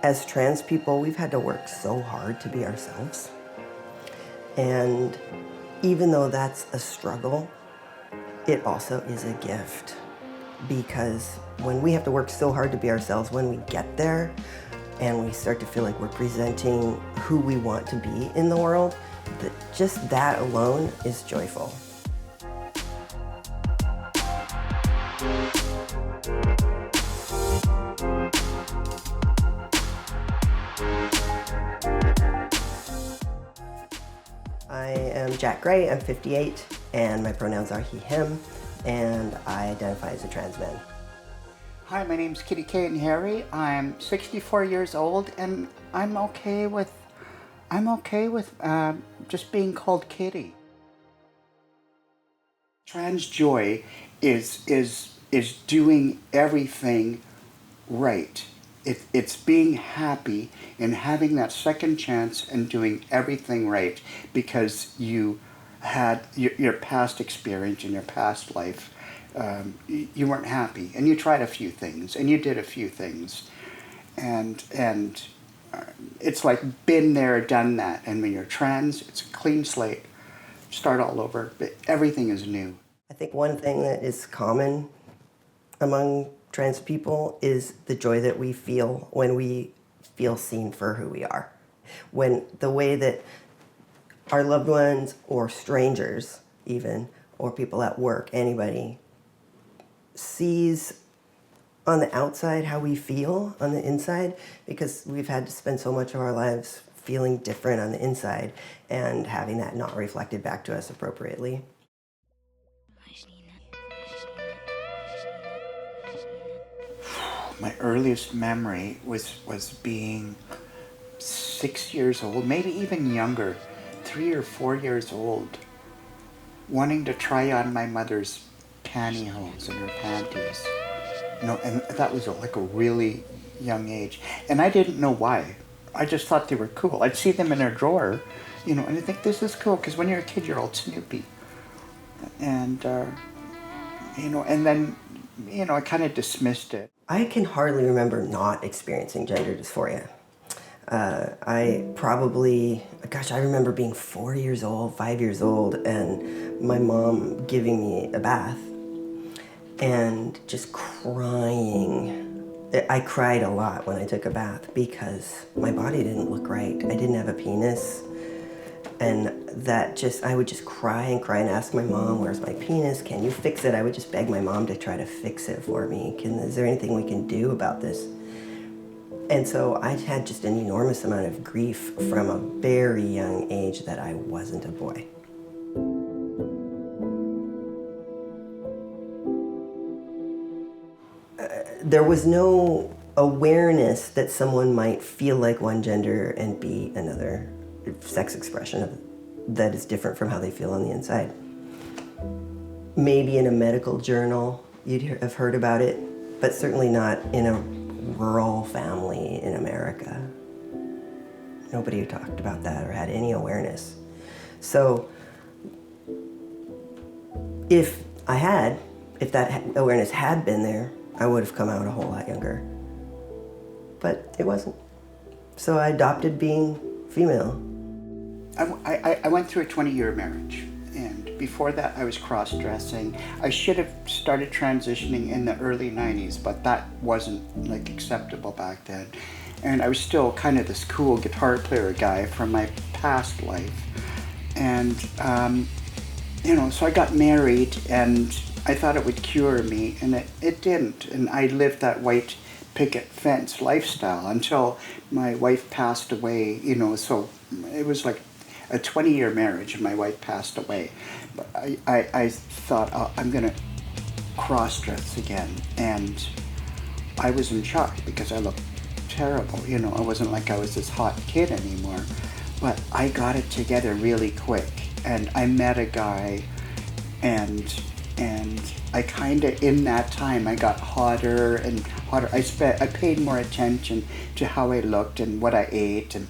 As trans people, we've had to work so hard to be ourselves. And even though that's a struggle, it also is a gift. Because when we have to work so hard to be ourselves, when we get there and we start to feel like we're presenting who we want to be in the world, just that alone is joyful. I am Jack Gray, I'm 58, and my pronouns are he, him, and I identify as a trans man. Hi, my name's Kitty Kay and Harry. I'm 64 years old, and I'm okay with just being called Kitty. Trans joy is doing everything right. It's being happy and having that second chance and doing everything right because you had your past experience in your past life. You weren't happy, and you tried a few things, and you did a few things, and it's like been there, done that. And when you're trans, it's a clean slate, start all over, but everything is new. I think one thing that is common among trans people is the joy that we feel when we feel seen for who we are. When the way that our loved ones or strangers even, or people at work, anybody, sees on the outside how we feel on the inside, because we've had to spend so much of our lives feeling different on the inside and having that not reflected back to us appropriately. My earliest memory was being 6 years old, maybe even younger, 3 or 4 years old, wanting to try on my mother's pantyhose and her panties. And that was like a really young age. And I didn't know why. I just thought they were cool. I'd see them in a drawer, and I think this is cool, because when you're a kid, you're all snoopy. And, and then, I kind of dismissed it. I can hardly remember not experiencing gender dysphoria. I remember being 4 years old, 5 years old, and my mom giving me a bath and just crying. I cried a lot when I took a bath because my body didn't look right. I didn't have a penis. And I would just cry and ask my mom, where's my penis? Can you fix it? I would just beg my mom to try to fix it for me. Is there anything we can do about this? And so I had just an enormous amount of grief from a very young age that I wasn't a boy. There was no awareness that someone might feel like one gender and be another sex expression that is different from how they feel on the inside. Maybe in a medical journal you'd have heard about it, but certainly not in a rural family in America. Nobody talked about that or had any awareness. So if that awareness had been there, I would have come out a whole lot younger. But it wasn't. So I adopted being female. I went through a 20-year marriage, and before that I was cross-dressing. I should have started transitioning in the early 90s, but that wasn't acceptable back then. And I was still kind of this cool guitar player guy from my past life. And, so I got married, and I thought it would cure me, and it didn't. And I lived that white picket fence lifestyle until my wife passed away, so it was like a 20-year marriage and my wife passed away. But I thought, I'm going to cross-dress again. And I was in shock because I looked terrible. I wasn't like I was this hot kid anymore. But I got it together really quick. And I met a guy, and I kind of, in that time, I got hotter and hotter. I paid more attention to how I looked and what I ate, and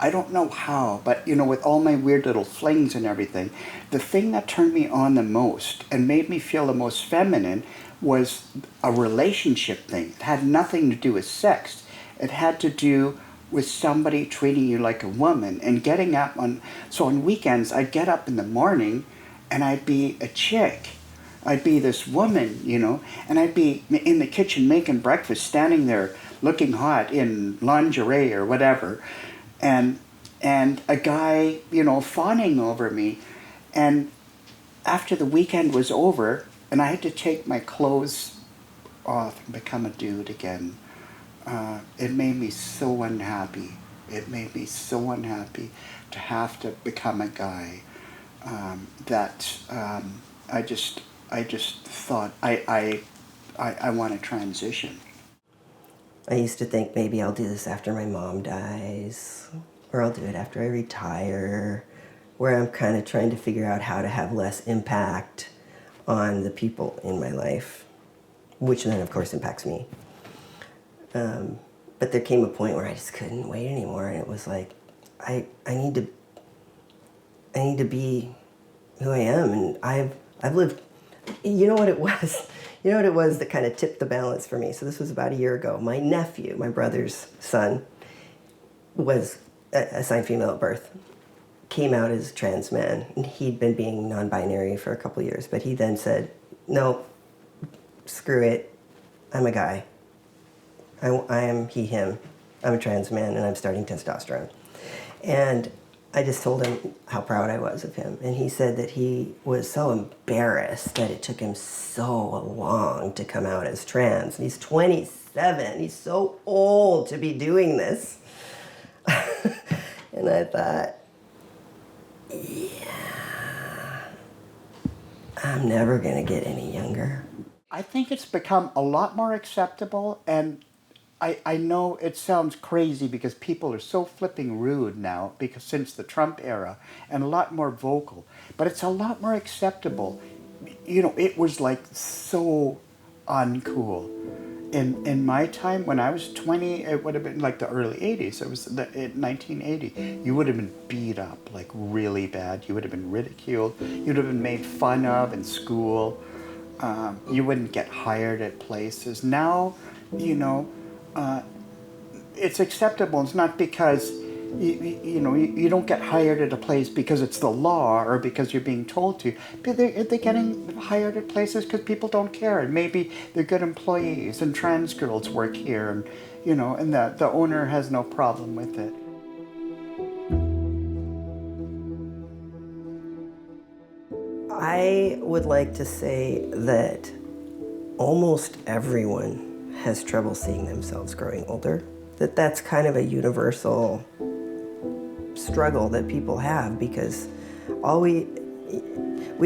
I don't know how, but with all my weird little flings and everything, the thing that turned me on the most and made me feel the most feminine was a relationship thing. It had nothing to do with sex. It had to do with somebody treating you like a woman and getting up so on weekends I'd get up in the morning and I'd be a chick. I'd be this woman, and I'd be in the kitchen making breakfast, standing there looking hot in lingerie or whatever, and a guy, fawning over me. And after the weekend was over and I had to take my clothes off and become a dude again, it made me so unhappy. It made me so unhappy to have to become a guy, that I just thought I want to transition. I used to think maybe I'll do this after my mom dies, or I'll do it after I retire, where I'm kind of trying to figure out how to have less impact on the people in my life, which then of course impacts me. But there came a point where I just couldn't wait anymore, and it was like, I need to be who I am, and I've lived. You know what it was? You know what it was that kind of tipped the balance for me? So this was about a year ago. My nephew, my brother's son, was assigned female at birth, came out as a trans man, and he'd been being non-binary for a couple of years, but he then said, no, screw it, I'm a guy. I am he, him. I'm a trans man, and I'm starting testosterone. And I just told him how proud I was of him. And he said that he was so embarrassed that it took him so long to come out as trans. And he's 27. He's so old to be doing this. And I thought, yeah, I'm never going to get any younger. I think it's become a lot more acceptable, and I know it sounds crazy because people are so flipping rude now because since the Trump era, and a lot more vocal, but it's a lot more acceptable. It was like so uncool. In my time, when I was 20, it would have been like the early 80s. It was in 1980. You would have been beat up like really bad. You would have been ridiculed. You would have been made fun of in school. You wouldn't get hired at places. Now, it's acceptable. It's not because you don't get hired at a place because it's the law or because you're being told to. But they're getting hired at places because people don't care, and maybe they're good employees. And trans girls work here, and and the owner has no problem with it. I would like to say that almost everyone has trouble seeing themselves growing older. That's kind of a universal struggle that people have, because we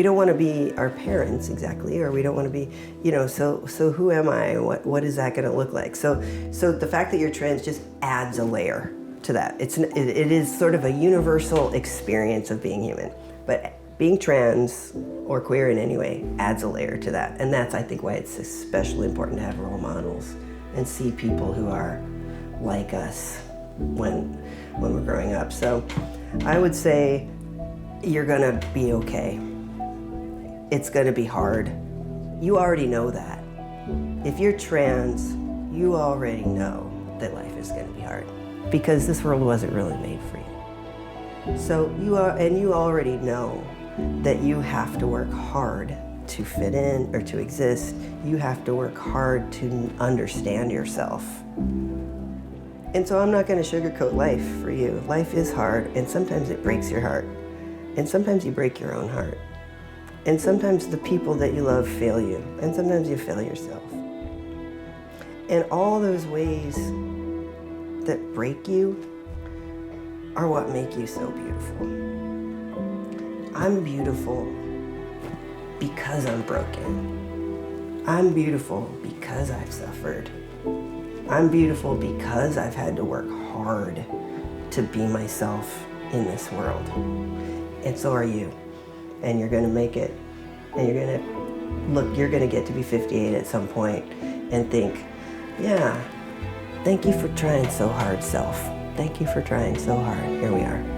don't want to be our parents exactly, or we don't want to be, so who am I? What is that going to look like? So the fact that you're trans just adds a layer to that. It is sort of a universal experience of being human, but being trans or queer in any way adds a layer to that. And that's, I think, why it's especially important to have role models and see people who are like us when we're growing up. So I would say you're gonna be okay. It's gonna be hard. You already know that. If you're trans, you already know that life is gonna be hard, because this world wasn't really made for you. So you already know that you have to work hard to fit in or to exist. You have to work hard to understand yourself. And so I'm not going to sugarcoat life for you. Life is hard, and sometimes it breaks your heart. And sometimes you break your own heart. And sometimes the people that you love fail you, and sometimes you fail yourself. And all those ways that break you are what make you so beautiful. I'm beautiful because I'm broken. I'm beautiful because I've suffered. I'm beautiful because I've had to work hard to be myself in this world. And so are you. And you're gonna make it. And you're gonna get to be 58 at some point and think, yeah, thank you for trying so hard, self. Thank you for trying so hard. Here we are.